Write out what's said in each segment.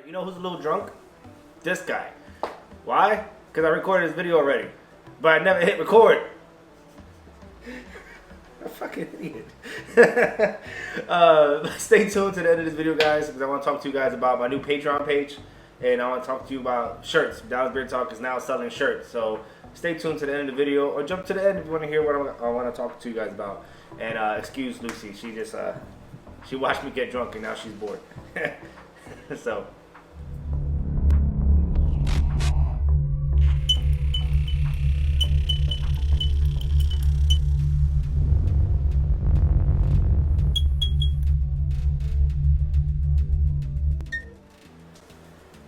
You know who's a little drunk? This guy. Why? Because I recorded this video already, but I never hit record. I'm fucking idiot. Stay tuned to the end of this video, guys, because I want to talk to you guys about my new Patreon page, and I want to talk to you about shirts. Dallas Beer Talk is now selling shirts, so stay tuned to the end of the video, or jump to the end if you want to hear what I want to talk to you guys about. And excuse Lucy, she just she watched me get drunk and now she's bored. So.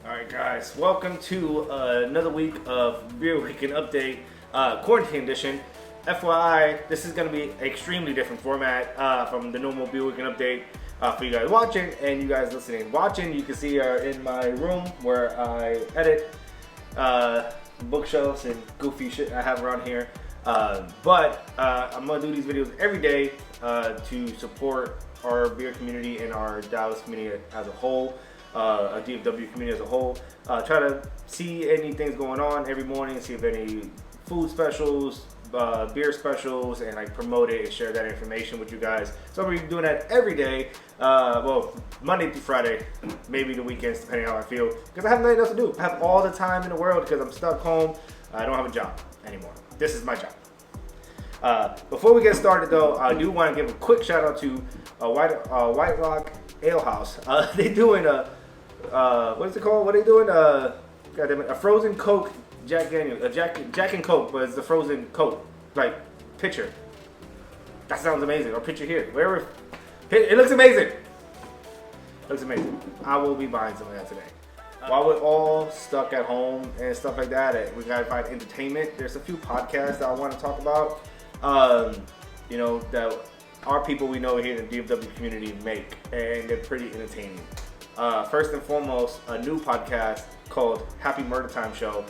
Alright guys, welcome to another week of Beer Weekend Update, Quarantine Edition. FYI, this is going to be an extremely different format from the normal Beer Weekend Update for you guys watching and you guys listening. Watching, you can see in my room where I edit bookshelves and goofy shit I have around here. But I'm going to do these videos every day to support our beer community and our Dallas community as a whole. A DFW community as a whole. Try to see anything's going on every morning, see if any food specials, beer specials, and like promote it and share that information with you guys. So we're doing that every day. Well, Monday through Friday, maybe the weekends, depending on how I feel. Because I have nothing else to do. I have all the time in the world because I'm stuck home. I don't have a job anymore. This is my job. Before we get started though, I do want to give a quick shout out to White Rock Ale House. They're doing what is it called? What are they doing? Goddamn it, a frozen Coke Jack Daniel, Jack and Coke, but it's the frozen Coke, like pitcher. That sounds amazing. Or pitcher here, wherever. It looks amazing. Looks amazing. I will be buying some of that today. While we're all stuck at home and stuff like that, we gotta find entertainment. There's a few podcasts that I want to talk about. You know, that our people we know here in the DFW community make, and they're pretty entertaining. First and foremost, a new podcast called Happy Murder Time Show.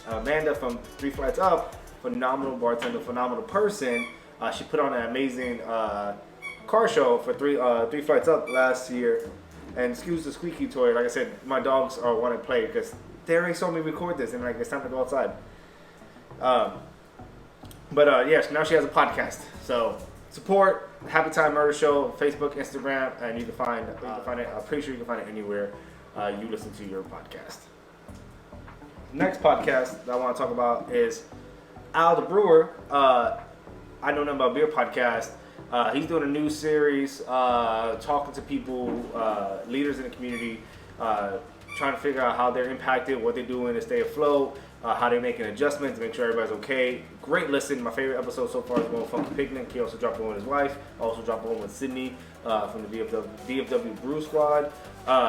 Amanda from 3 Flights Up, phenomenal bartender, phenomenal person. She put on an amazing car show for 3 Flights Up last year. And excuse the squeaky toy. Like I said, my dogs want to play because they already saw me record this, and like it's time to go outside. Yes, now she has a podcast. So support Happy Time Murder Show, Facebook, Instagram, and you can find it. I'm pretty sure you can find it anywhere you listen to your podcast. Next podcast that I want to talk about is Al the Brewer. I Know Nothing About Beer podcast. He's doing a new series talking to people, leaders in the community, trying to figure out how they're impacted, what they're doing to stay afloat, how they're making adjustments to make sure everybody's okay. Great listen. My favorite episode so far is one with Funky Picnic. He also dropped one with his wife. Also dropped one with Sydney from the DFW Brew Squad.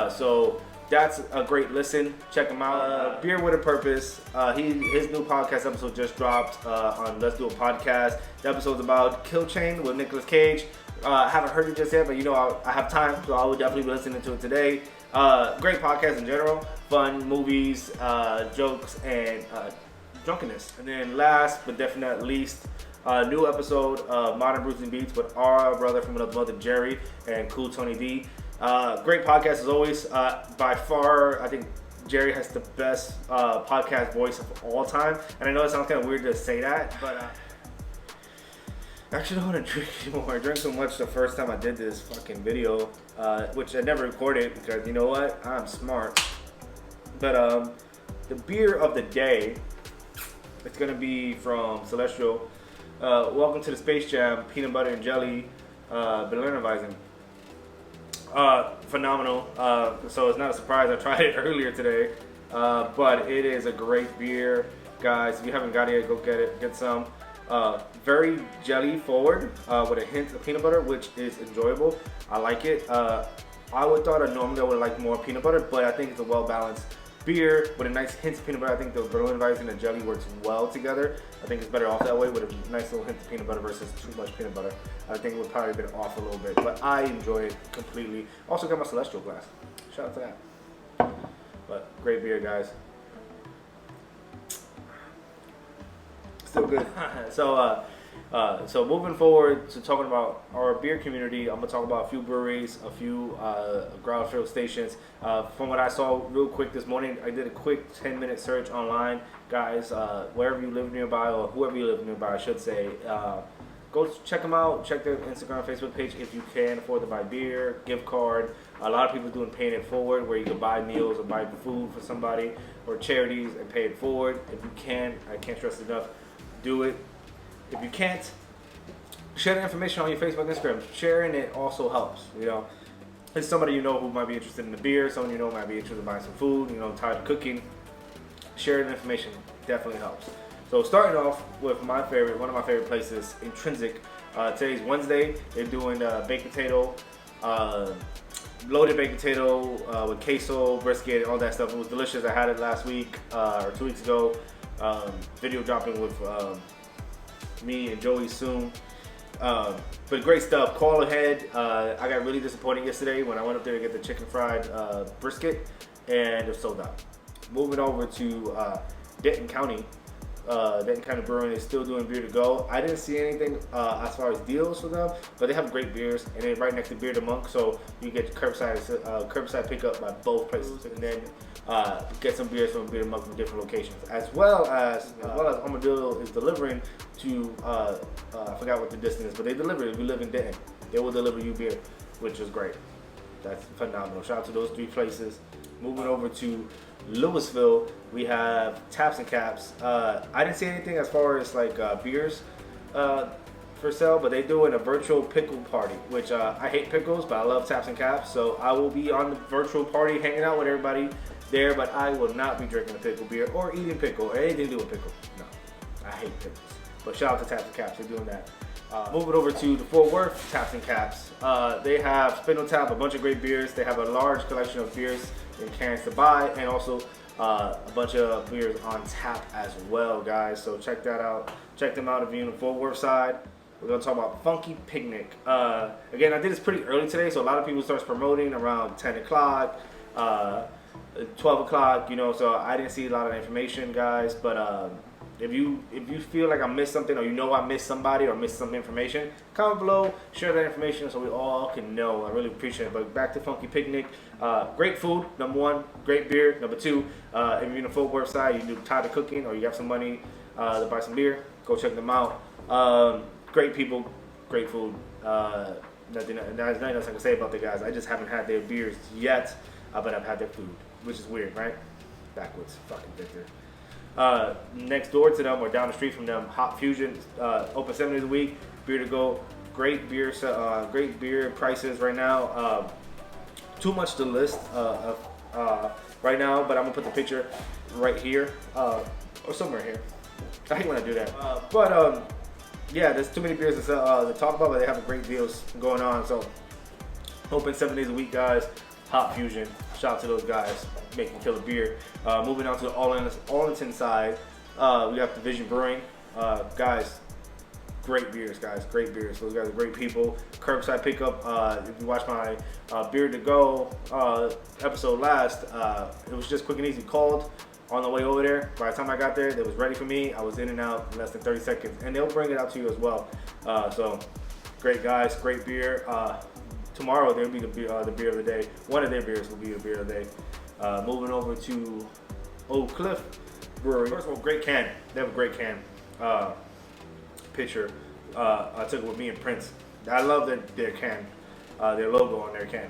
So that's a great listen. Check him out. Beer with a Purpose. His new podcast episode just dropped on Let's Do a Podcast. The episode's about Kill Chain with Nicolas Cage. I haven't heard it just yet, but you know I have time, so I will definitely be listening to it today. Great podcast in general. Fun, movies, jokes, and drunkenness. And then last but definitely not least, new episode of Modern Brews and Beats with our brother from another mother, Jerry, and Cool Tony D. Great podcast as always. By far, I think Jerry has the best podcast voice of all time. And I know it sounds kind of weird to say that, but I actually don't want to drink anymore. I drank so much the first time I did this fucking video, which I never recorded because you know what? I'm smart. But the beer of the day, it's gonna be from Celestial. Welcome to the Space Jam Peanut Butter and Jelly Berliner Weizen. Phenomenal. So it's not a surprise. I tried it earlier today, but it is a great beer, guys. If you haven't got it yet, go get it. Get some. Very jelly forward with a hint of peanut butter, which is enjoyable. I like it. I would thought normally I would like more peanut butter, but I think it's a well balanced beer with a nice hint of peanut butter. I think the Berliner Weizen and the jelly works well together. I think it's better off that way with a nice little hint of peanut butter versus too much peanut butter. I think it would probably be off a little bit, but I enjoy it completely. Also got my Celestial glass. Shout out to that. But great beer, guys. Still good. So So moving forward to talking about our beer community, I'm gonna talk about a few breweries, a few growler fill stations. From what I saw real quick this morning, I did a quick 10-minute search online. Guys, wherever you live nearby, or whoever you live nearby, I should say, go check them out. Check their Instagram, Facebook page if you can afford to buy beer, gift card. A lot of people doing paying it forward, where you can buy meals or buy food for somebody or charities and pay it forward. If you can, I can't stress enough, do it. If you can't, share the information on your Facebook, Instagram. Sharing it also helps. You know, it's somebody you know who might be interested in the beer, someone you know might be interested in buying some food. You know, tired of cooking. Sharing the information definitely helps. So starting off with one of my favorite places, Intrinsic. Today's Wednesday. They're doing baked potato, loaded baked potato with queso, brisket, all that stuff. It was delicious. I had it last week or 2 weeks ago. Video dropping with me and Joey soon. But great stuff. Call ahead. I got really disappointed yesterday when I went up there to get the chicken fried brisket, and it sold out. Moving over to Denton County. Denton County Brewing is still doing beer to go. I didn't see anything as far as deals for them, but they have great beers, and they're right next to Beer to Monk, so you get curbside pickup by both places, and then get some beers from Beer to Monk from different locations, as well as Armadillo is delivering to I forgot what the distance is, but they deliver. If you live in Denton, they will deliver you beer, which is great. That's phenomenal. Shout out to those three places. Moving over to Louisville, we have Taps and Caps. I didn't see anything as far as like beers for sale, but they're doing a virtual pickle party, which I hate pickles, but I love Taps and Caps, so I will be on the virtual party hanging out with everybody there, but I will not be drinking a pickle beer or eating pickle or anything to do with pickle. No, I hate pickles. But shout out to Taps and Caps, they're doing that. Moving over to the Fort Worth Taps and Caps. They have Spindle Tap, a bunch of great beers. They have a large collection of beers in cans to buy, and also a bunch of beers on tap as well, guys. So check that out. Check them out if you're in the Fort Worth side. We're gonna talk about Funky Picnic. Again, I did this pretty early today, so a lot of people start promoting around 10 o'clock, 12 o'clock, you know, so I didn't see a lot of information, guys, but if you feel like I missed something, or you know I missed somebody or missed some information, comment below, share that information so we all can know. I really appreciate it. But back to Funky Picnic. Great food, number one. Great beer, number two. If you're in the Fort Worth side, you do tired of cooking, or you have some money to buy some beer, go check them out. Great people, great food. Nothing else I can say about the guys. I just haven't had their beers yet, but I've had their food, which is weird, right? Backwards, fucking Victor. Next door to them or down the street from them, HopFusion, open 7 days a week, beer to go, great beer prices right now. Too much to list right now, but I'm gonna put the picture right here or somewhere here. I hate when I do that, yeah, there's too many beers to talk about, but they have great deals going on. So open 7 days a week, guys. HopFusion, shout out to those guys making killer beer. Moving on to the Arlington side, we got Division Brewing. Guys, great beers, guys, great beers. Those guys are great people. Curbside pickup. If you watch my Beer to Go episode last, it was just quick and easy. Called on the way over there. By the time I got there, it was ready for me. I was in and out in less than 30 seconds, and they'll bring it out to you as well. So great guys, great beer. Tomorrow there'll be the beer of the day. One of their beers will be the beer of the day. Moving over to Cliff Brewing. First of all, great can. They have a great can. Picture. I took it with me and Prince. I love their can. Their logo on their can.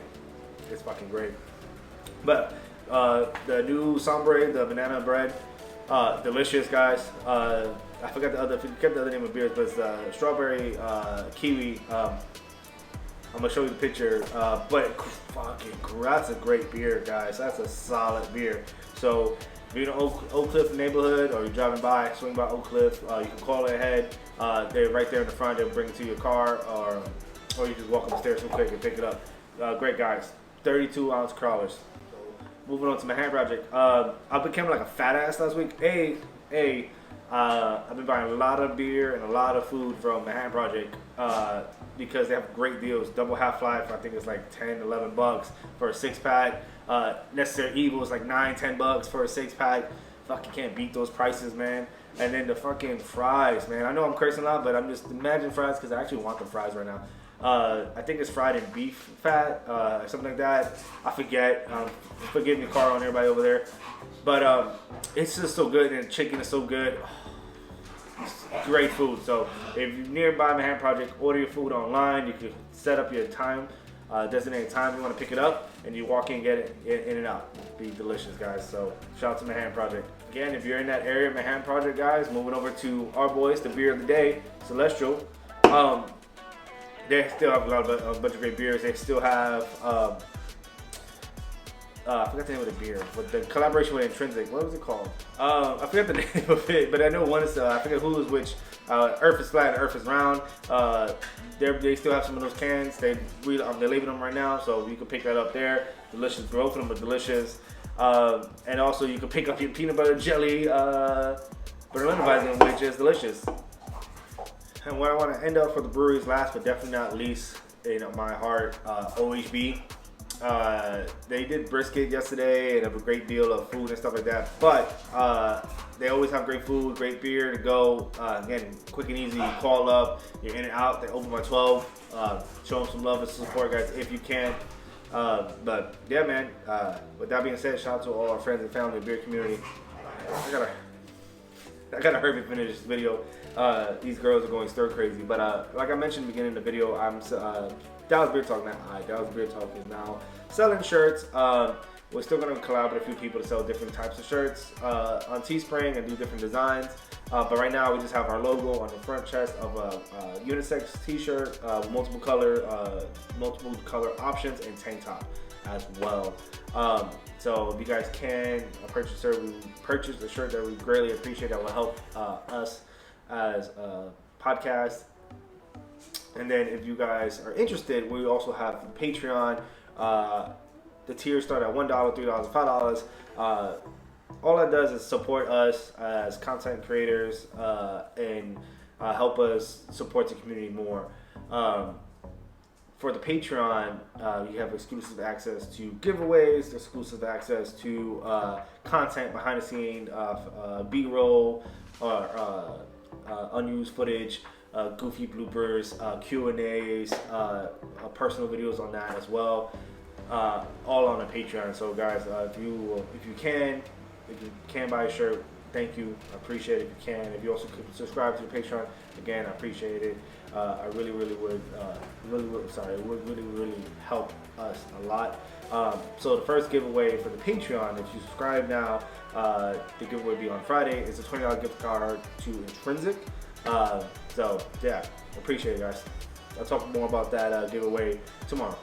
It's fucking great. But the new Sombre, the banana bread, delicious, guys. I forgot the other name of beers, but it's strawberry kiwi. I'm gonna show you the picture, but that's a great beer, guys. That's a solid beer. So if you're in the Oak Cliff neighborhood, or you're driving by, swing by Oak Cliff, you can call it ahead. They're right there in the front. They'll bring it to your car, or you just walk up the stairs real quick and pick it up. Great guys. 32-ounce crawlers. So moving on to my hand project. I became like a fat ass last week. I've been buying a lot of beer and a lot of food from Manhattan Project because they have great deals. Double Half-Life, I think it's like $10-11 for a 6-pack. Necessary Evil is like $9-10 for a 6-pack. fucking can't beat those prices, man. And then the fucking fries, man. I know I'm cursing a lot, but I'm just imagine fries because I actually want the fries right now. I think it's fried in beef fat, something like that. I forget. Forgive me, Carl, and everybody over there. But it's just so good, and the chicken is so good. It's great food. So if you're nearby Manhattan Project, order your food online. You can set up your time, designated time you want to pick it up, and you walk in, get it in and out. Be delicious, guys. So shout out to Manhattan Project. Again, if you're in that area, Manhattan Project, guys, moving over to our boys, the beer of the day, Celestial. They still have a bunch of great beers. They still have, I forgot the name of the beer, but the collaboration with Intrinsic, what was it called? I forgot the name of it, but I know one is, I forget who is which. Earth is flat and Earth is round. They still have some of those cans. They're leaving them right now, so you can pick that up there. Delicious, both of them are delicious. And also you can pick up your peanut butter jelly, Berliner, which is delicious. And what I want to end up for the breweries, last but definitely not least, in my heart, OHB. They did brisket yesterday and have a great deal of food and stuff like that. But they always have great food, great beer to go. Again, quick and easy. You call up, you're in and out. They open by 12. Show them some love and support, guys, if you can. But yeah, man. With that being said, shout out to all our friends and family, the beer community. I gotta hurry to finish this video. These girls are going stir crazy. But like I mentioned in the beginning of the video, I'm Dallas Beer Talk now. Dallas Beer Talk is now selling shirts. We're still gonna collab with a few people to sell different types of shirts on Teespring and do different designs. But right now we just have our logo on the front chest of a unisex T-shirt, multiple color options, and tank top as well. So if you guys can purchase a shirt that we greatly appreciate. That will help us as a podcast. And then if you guys are interested, we also have Patreon. The tiers start at $1, $3, $5. All that does is support us as content creators and help us support the community more. For the Patreon, you have exclusive access to giveaways, exclusive access to content behind the scene, B-roll, or unused footage, goofy bloopers, Q&As, personal videos on that as well, all on the Patreon. So guys, if you can buy a shirt, thank you. I appreciate it if you can. If you also could subscribe to the Patreon, again, I appreciate it. I really would really help us a lot. So the first giveaway for the Patreon, if you subscribe now, the giveaway will be on Friday. It's a $20 gift card to Intrinsic. So yeah, appreciate it, guys. I'll talk more about that giveaway tomorrow.